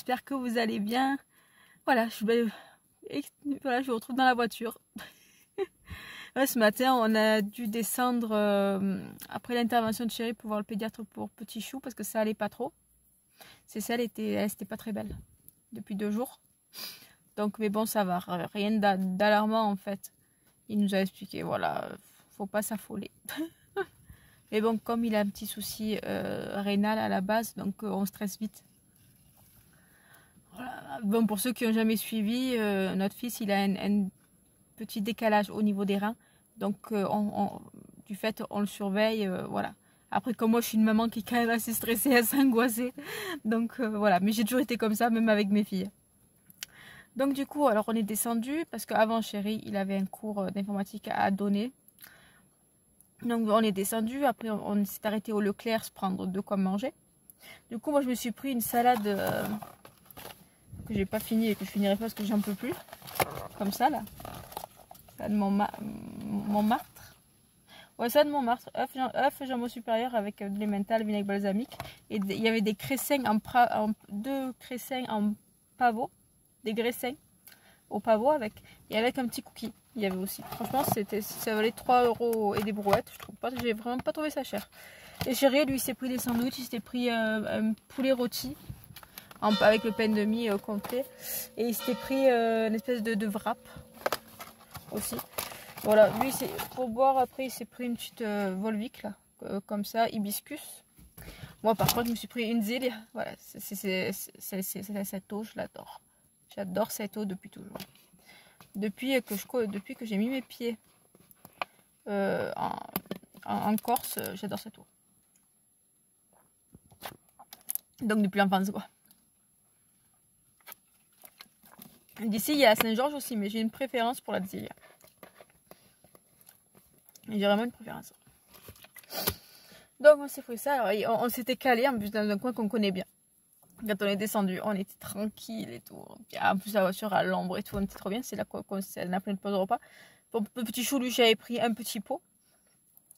j'espère que vous allez bien. Voilà, voilà, je vous retrouve dans la voiture. Ouais, ce matin, on a dû descendre après l'intervention de Chérie pour voir le pédiatre pour Petit Chou parce que ça allait pas trop. Elle était pas très belle depuis 2 jours. Donc, mais bon, ça va, rien d'alarmant en fait. Il nous a expliqué, voilà, faut pas s'affoler. Mais bon, comme il a un petit souci rénal à la base, donc on stresse vite. Voilà. Bon, pour ceux qui n'ont jamais suivi, notre fils, il a un petit décalage au niveau des reins. Donc, du fait, on le surveille, voilà. Après, comme moi, je suis une maman qui est quand même assez stressée, assez angoissée. Donc, voilà. Mais j'ai toujours été comme ça, même avec mes filles. Donc, du coup, alors, on est descendu parce qu'avant, Chérie, il avait un cours d'informatique à donner. Donc, on est descendu. Après, on s'est arrêté au Leclerc se prendre de quoi manger. Du coup, moi, je me suis pris une salade que j'ai pas fini et que je finirai pas parce que j'en peux plus. Comme ça, là. Ça de Montmartre. Ouais, ça de Montmartre. œuf jambon supérieur avec de l'emmental, vinaigre balsamique. Et il y avait des cressins deux cressins en pavot. Des graissins au pavot avec. Et avec un petit cookie. Il y avait aussi. Franchement, ça valait 3 € et des brouettes. Je trouve pas. J'ai vraiment pas trouvé ça cher. Et Chérie, lui, il s'est pris des sandwichs. Il s'est pris un poulet rôti. Avec le pain de mie complet. Et il s'était pris une espèce de wrap aussi. Voilà, lui, pour boire, après, il s'est pris une petite Volvic, là, comme ça, hibiscus. Moi, par contre, je me suis pris une zille. Voilà, c'est cette eau, je l'adore. J'adore cette eau depuis toujours. Depuis que j'ai mis mes pieds en Corse, j'adore cette eau. Donc, depuis l'enfance, quoi. D'ici, il y a Saint-Georges aussi, mais j'ai une préférence pour la Zélia. J'ai vraiment une préférence. Donc, on s'est fait ça. Alors, on s'était calé en plus dans un coin qu'on connaît bien. Quand on est descendu, on était tranquille et tout. En plus, la voiture à l'ombre et tout, on était trop bien. C'est là qu'on a pris une pause de repas. Pour le Petit Chou, lui, j'avais pris un petit pot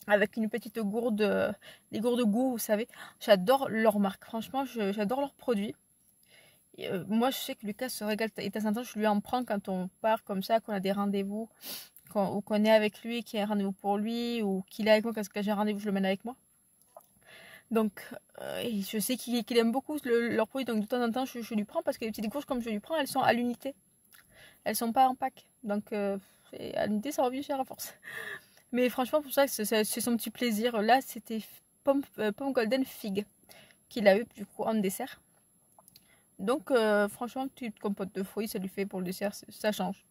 avec une petite gourde, des gourdes goût, vous savez. J'adore leur marque. Franchement, j'adore leurs produits. Moi, je sais que Lucas se régale. Et de temps en temps, je lui en prends quand on part comme ça, qu'on a des rendez-vous, ou qu'on est avec lui, qu'il y a un rendez-vous pour lui, ou qu'il est avec moi, parce que j'ai un rendez-vous, je le mène avec moi. Donc, je sais qu'il aime beaucoup leurs produits, donc de temps en temps, je lui prends, parce que les petites courses, comme je lui prends, elles sont à l'unité. Elles sont pas en pack. Donc, à l'unité, ça revient cher à force. Mais franchement, pour ça, c'est son petit plaisir. Là, c'était pomme golden figue qu'il a eu, du coup, en dessert. Donc, franchement, petite compote de fruits, ça lui fait pour le dessert, ça change.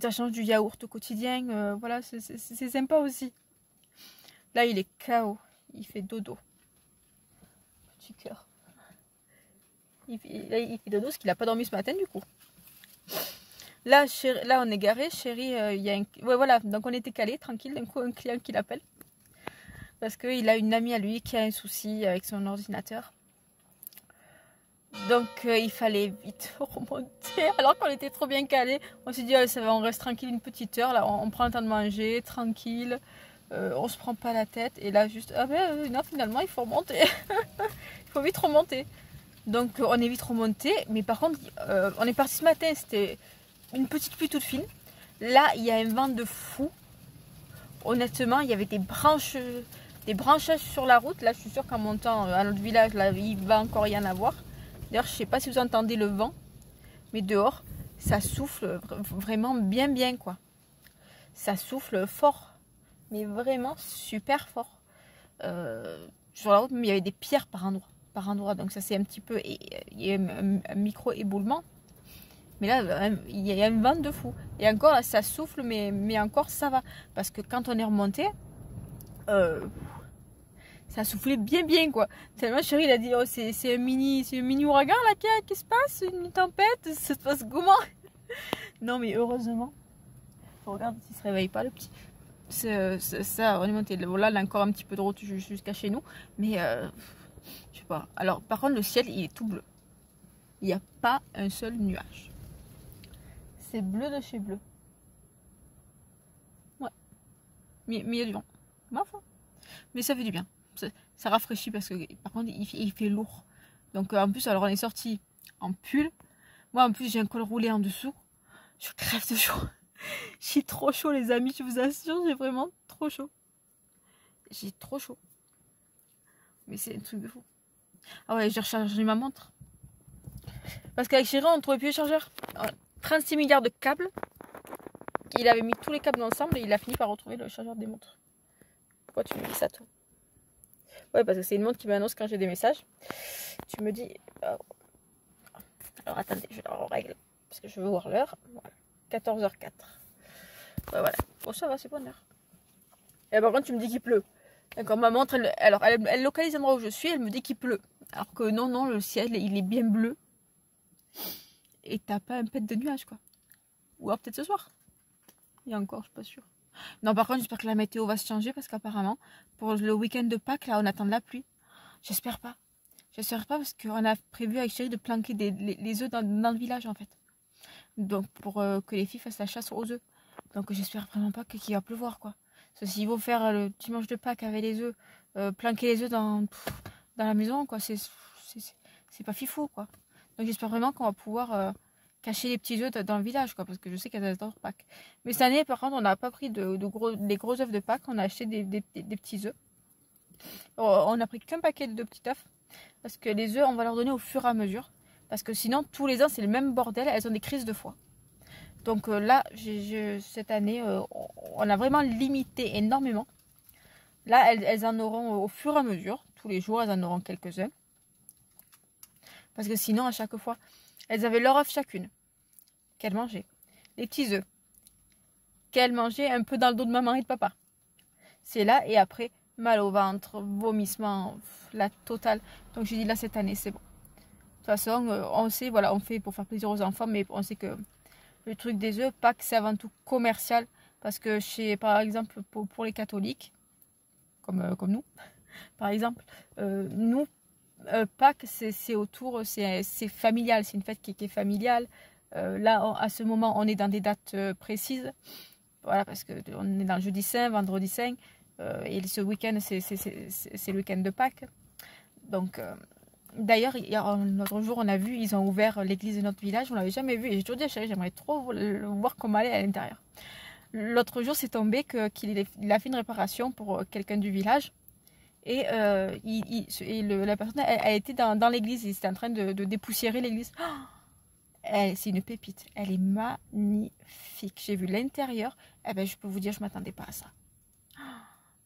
Ça change du yaourt au quotidien, voilà, c'est sympa aussi. Là, il est KO, il fait dodo. Petit cœur. Il fait dodo parce qu'il n'a pas dormi ce matin, du coup. Là, on est garé, Chérie, il y a ouais, voilà, donc on était calé, tranquille, d'un coup, un client qui l'appelle. Parce qu'il a une amie à lui qui a un souci avec son ordinateur. Donc il fallait vite remonter alors qu'on était trop bien calés. On s'est dit allez, ça va, on reste tranquille une petite heure, là on prend le temps de manger, tranquille, on se prend pas la tête. Et là juste, non finalement il faut remonter, il faut vite remonter. Donc on est vite remonté, mais par contre on est parti ce matin, c'était une petite pluie toute fine. Là il y a un vent de fou, honnêtement il y avait des branchages sur la route. Là je suis sûre qu'en montant à notre village, là, il va encore y en avoir. D'ailleurs, je ne sais pas si vous entendez le vent, mais dehors, ça souffle vraiment bien, quoi. Ça souffle fort, mais vraiment super fort. Sur la route, il y avait des pierres par endroit. Donc ça, c'est un petit peu, il y a un micro-éboulement. Mais là, il y a un vent de fou. Et encore, là, ça souffle, mais encore, ça va. Parce que quand on est remonté, ça soufflait bien, quoi. Tellement Chérie, il a dit, oh, c'est un mini ouragan, là, qui se passe, une tempête, ça se passe comment? Non, mais heureusement, je regarde s'il se réveille pas, le petit. Ça, on est monté. Là, il a encore un petit peu de route jusqu'à chez nous, mais je sais pas. Alors, par contre, le ciel, il est tout bleu. Il n'y a pas un seul nuage. C'est bleu de chez bleu. Ouais. Mais il y a du vent. Ma foi. Mais ça fait du bien. Ça rafraîchit parce que par contre il fait lourd. Donc en plus alors on est sorti en pull. Moi, en plus, j'ai un col roulé en dessous. Je crève de chaud. J'ai trop chaud, les amis, je vous assure, j'ai vraiment trop chaud. J'ai trop chaud. Mais c'est un truc de fou. Ah ouais, j'ai rechargé ma montre. Parce qu'avec Chéri, on ne trouvait plus le chargeur. 36 milliards de câbles. Il avait mis tous les câbles ensemble et il a fini par retrouver le chargeur des montres. Pourquoi tu me dis ça, toi? Ouais, parce que c'est une montre qui m'annonce quand j'ai des messages. Tu me dis... Alors attendez, je la règle. Parce que je veux voir l'heure. Voilà. 14h04. Ouais, voilà. Bon, ça va, c'est bonne heure. Et par contre, tu me dis qu'il pleut. D'accord, ma montre, elle localise l'endroit où je suis, elle me dit qu'il pleut. Alors que non, le ciel, il est bien bleu. Et t'as pas un pet de nuages, quoi. Ou alors peut-être ce soir. Il y a encore, je suis pas sûre. Non, par contre, j'espère que la météo va se changer parce qu'apparemment, pour le week-end de Pâques, là, on attend de la pluie. J'espère pas. J'espère pas parce qu'on a prévu avec Chéri de planquer les œufs dans le village, en fait. Donc, pour que les filles fassent la chasse aux œufs. Donc, j'espère vraiment pas qu'il va pleuvoir, quoi. Parce que s'ils vont faire le dimanche de Pâques avec les œufs, planquer les œufs dans la maison, quoi, c'est pas fifou, quoi. Donc, j'espère vraiment qu'on va pouvoir cacher les petits œufs dans le village, quoi, parce que je sais qu'elles adorent Pâques. Mais cette année, par contre, on n'a pas pris des gros œufs de Pâques, on a acheté des petits œufs. On n'a pris qu'un paquet de petits œufs, parce que les œufs, on va leur donner au fur et à mesure. Parce que sinon, tous les ans, c'est le même bordel, elles ont des crises de foie. Donc là, cette année, on a vraiment limité énormément. Là, elles en auront au fur et à mesure. Tous les jours, elles en auront quelques-uns. Parce que sinon, à chaque fois, elles avaient leur œuf chacune. Qu'elles mangeaient. Les petits œufs. Qu'elles mangeaient un peu dans le dos de maman et de papa. C'est là, et après, mal au ventre, vomissement, la totale. Donc j'ai dit là, cette année, c'est bon. De toute façon, on sait, voilà, on fait pour faire plaisir aux enfants, mais on sait que le truc des œufs, Pâques, c'est avant tout commercial. Parce que par exemple, pour les catholiques, comme nous, par exemple, nous, Pâques, c'est autour, c'est familial, c'est une fête qui est familiale. Là, à ce moment, on est dans des dates précises. Voilà, parce qu'on est dans le jeudi saint, vendredi saint. Et ce week-end, c'est le week-end de Pâques. Donc... D'ailleurs, l'autre jour, on a vu, ils ont ouvert l'église de notre village, on l'avait jamais vu. Et j'ai toujours dit à Chéri, j'aimerais trop voir comment elle est à l'intérieur. L'autre jour, c'est tombé qu'il a fait une réparation pour quelqu'un du village. Et, la personne, elle était dans l'église, il était en train de dépoussiérer l'église. Oh, c'est une pépite, elle est magnifique. J'ai vu l'intérieur, eh ben, je peux vous dire, je ne m'attendais pas à ça.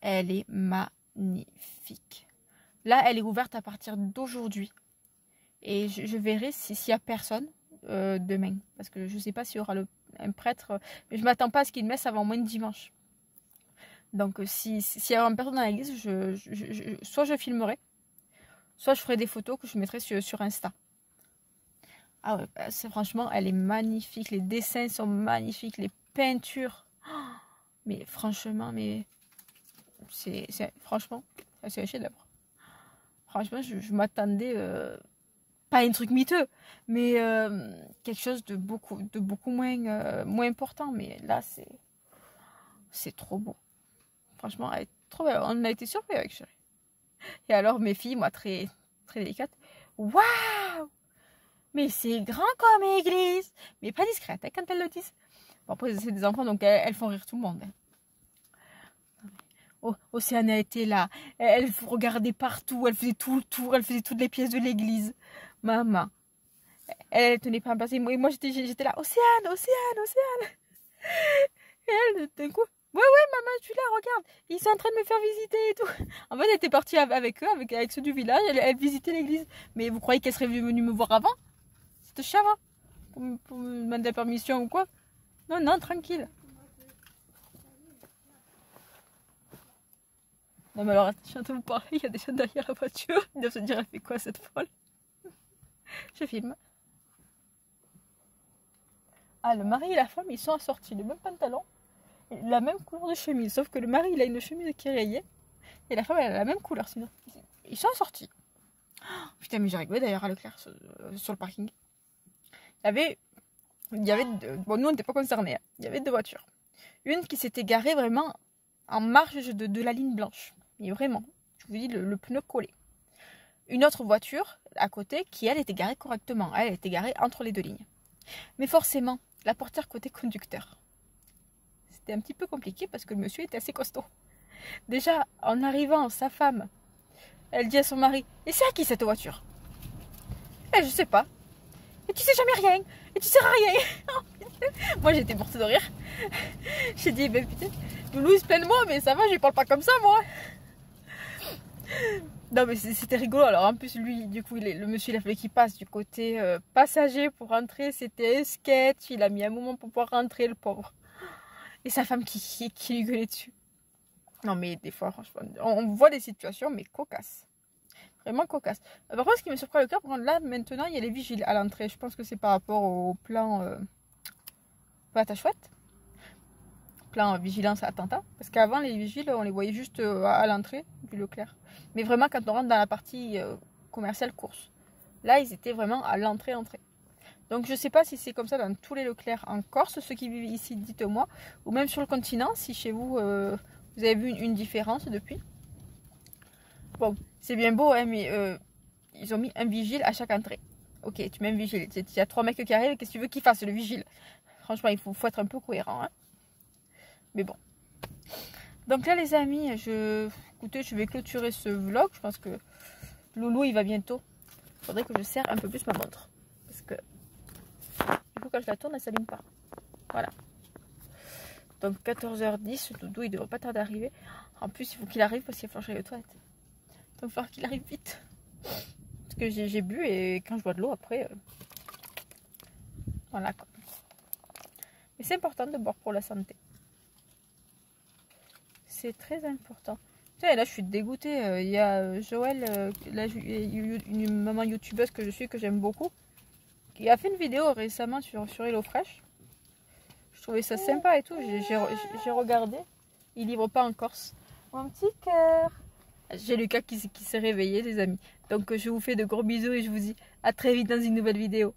Elle est magnifique. Là, elle est ouverte à partir d'aujourd'hui. Et je verrai s'il n'y a personne demain. Parce que je ne sais pas s'il y aura un prêtre. Mais je ne m'attends pas à ce qu'il y ait une messe avant moins de dimanche. Donc, s'il y a une personne dans l'église, soit je filmerai, soit je ferai des photos que je mettrai sur Insta. Ah ouais, franchement, elle est magnifique. Les dessins sont magnifiques. Les peintures. Oh, mais franchement, franchement, c'est un chef-d'œuvre. Franchement, je m'attendais, pas à un truc miteux, mais quelque chose de beaucoup moins important. Mais là, c'est trop beau. Franchement, elle est trop belle. On a été surpris avec Chéri. Et alors, mes filles, moi, très, très délicates, waouh! Mais c'est grand comme église! Mais pas discrète, hein, quand elles le disent. Bon, après, c'est des enfants, donc elles font rire tout le monde. Hein. Oh, Océane a été là, elle regardait partout, elle faisait tout le tour, elle faisait toutes les pièces de l'église. Maman, elle tenait pas à me passer. Moi j'étais là, Océane. Et elle, d'un coup, ouais, maman, je suis là, regarde, ils sont en train de me faire visiter et tout. En fait, elle était partie avec eux, avec ceux du village, elle visitait l'église. Mais vous croyez qu'elle serait venue me voir avant? C'était chère, hein, pour me demander la permission ou quoi? Non, tranquille. Non mais alors, je suis en train de vous parler, il y a des gens derrière la voiture, ils doivent se dire, elle fait quoi cette folle? Je filme. Ah, le mari et la femme, ils sont assortis, le même pantalon, la même couleur de chemise, sauf que le mari, il a une chemise qui est rayée, et la femme, elle a la même couleur, sinon. Ils sont assortis. Oh, putain, mais j'ai rigolé d'ailleurs à Leclerc, sur le parking. Il y avait bon, nous, on n'était pas concernés, hein. Il y avait 2 voitures. Une qui s'était garée vraiment en marge de la ligne blanche. Mais vraiment, je vous dis, le pneu collé. une autre voiture à côté qui, elle, était garée correctement. Elle était garée entre les deux lignes. Mais forcément, la portière côté conducteur. C'était un petit peu compliqué parce que le monsieur était assez costaud. Déjà, en arrivant, sa femme, elle dit à son mari, « Et c'est à qui cette voiture ?» Eh, je sais pas. Et tu sais jamais rien. Et tu sers à rien. Moi, j'étais morte de rire. J'ai dit, ben putain, Loulou, il se plaint de moi, mais ça va, je lui parle pas comme ça, moi. Non, mais c'était rigolo. Alors, en plus, lui, du coup, le monsieur, il a fallu qu'il passe du côté passager pour rentrer. C'était un sketch. Il a mis un moment pour pouvoir rentrer, le pauvre. Et sa femme qui lui gueulait dessus. Non, mais des fois, franchement, on voit des situations, mais cocasses. Vraiment cocasse. Par contre, ce qui me surprend le cœur, là, maintenant, il y a les vigiles à l'entrée. Je pense que c'est par rapport au plan pâte à chouette. Plan vigilance attentat. Parce qu'avant, les vigiles, on les voyait juste à l'entrée du Leclerc. Mais vraiment, quand on rentre dans la partie commerciale course. Là, ils étaient vraiment à l'entrée. Donc, je ne sais pas si c'est comme ça dans tous les Leclerc en Corse. Ceux qui vivent ici, dites-moi. Ou même sur le continent, si chez vous, vous avez vu une différence depuis. Bon, c'est bien beau, hein, mais ils ont mis un vigile à chaque entrée. Ok, tu mets un vigile. Il y a 3 mecs qui arrivent, qu'est-ce que tu veux qu'ils fassent, le vigile? Franchement, il faut être un peu cohérent. Hein. Mais bon. Donc là, les amis, écoutez, je vais clôturer ce vlog. Je pense que Loulou, il va bientôt. Il faudrait que je serre un peu plus ma montre. Parce que, du coup, quand je la tourne, elle ne s'allume pas. Voilà. Donc 14h10, Doudou, il ne devrait pas tarder d'arriver. En plus, il faut qu'il arrive parce qu'il va falloir que j'aille aux toilettes. Donc il va falloir qu'il arrive vite. Parce que j'ai bu et quand je bois de l'eau après, voilà quoi. Mais c'est important de boire pour la santé. C'est très important. Tiens, et là je suis dégoûtée. Il y a Joël, une maman youtubeuse que je suis, que j'aime beaucoup, qui a fait une vidéo récemment sur HelloFresh. Je trouvais ça sympa et tout. J'ai regardé. Il livre pas en Corse. Mon petit cœur. J'ai Lucas qui s'est réveillé, les amis. Donc je vous fais de gros bisous et je vous dis à très vite dans une nouvelle vidéo.